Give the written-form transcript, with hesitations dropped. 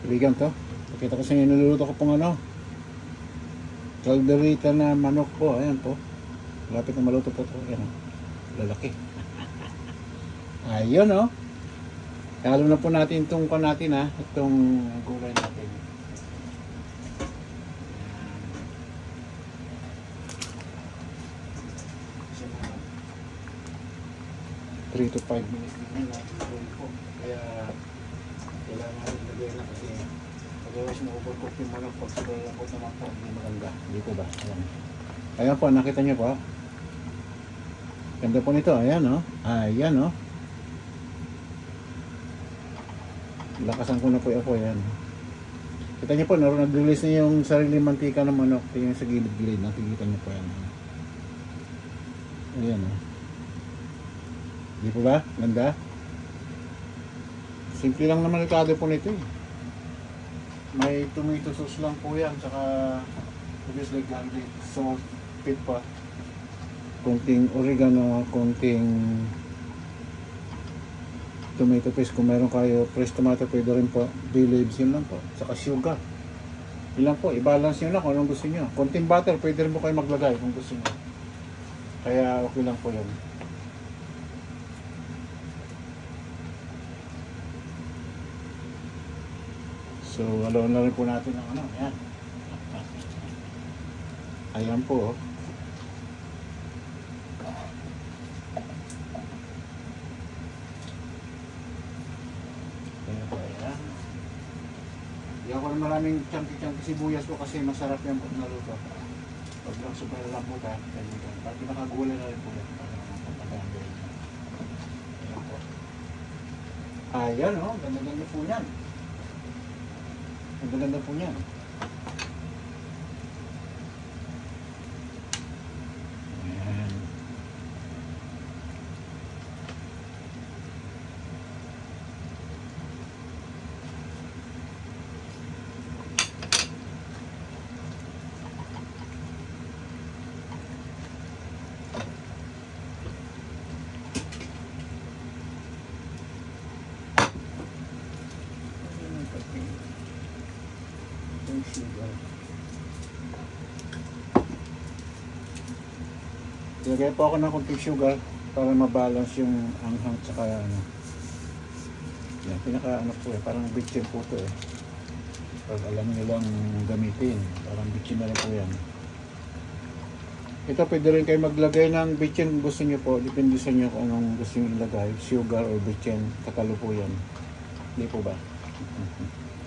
Kaibigan to. Pakita ko sa inyo, niluluto ko pong ano, calderita na manok po. Ayan po. Lapit na maluto po ito. Ayan o. Lalaki. Ayun o. Halo na po natin itong natin ha. Itong gulay natin. 3 to 5 minutes din na po. Kaya kailangan natin lagay na kasi otherwise ma-overcook yung manok pag sila po naman po hindi maganda. Dito ba? Ayan. Ayan po, nakita nyo po. Ganda po nito. Ayan o. Ayan o. Lakasan ko na po yung apoy. Ayan. Kita nyo po, nag-release na yung sariling mantika ng manok. Tingnan sa gilid-gilid. Nakikita nyo po yan. Ayan o. Di po ba? Ganda? Simple lang naman itado po nito eh. May tomato sauce lang po yan. Tsaka obviously garlic, salt, pepper, konting oregano, konting tomato paste. Kung meron kayo fresh tomato, pwede rin po. Bay leaves, yun lang po. Tsaka sugar. Yun lang po. I-balance nyo lang kung anong gusto nyo. Konting butter, pwede rin po kayo maglagay kung gusto nyo. Kaya okay lang po yun. So, alaw na rin po natin ang ano. Ayan. Ayan po. Ayan po. Ayan. Hindi ako na maraming chunky sibuyas po kasi masarap yan po naluto. Pag lang sobrang lambot ha. Pag pinakagulay na rin po yan. Ayan po. Ayan o. Ganda-ganda po yan. Ganda-ganda po niyan. Ayan. Sugar. Ilagay po ako ng konting sugar para mabalance yung anghang tsaka ano. Yan, pinaka ano po eh, parang bitchin po ito eh. Pag alam nyo lang gamitin, parang bitchin na rin po yan. Ito pwede rin kayo maglagay ng bitchin kung gusto nyo po, depende sa inyo kung anong gusto nyo ilagay, sugar or bitchin, kakalo po yan. Hindi po ba?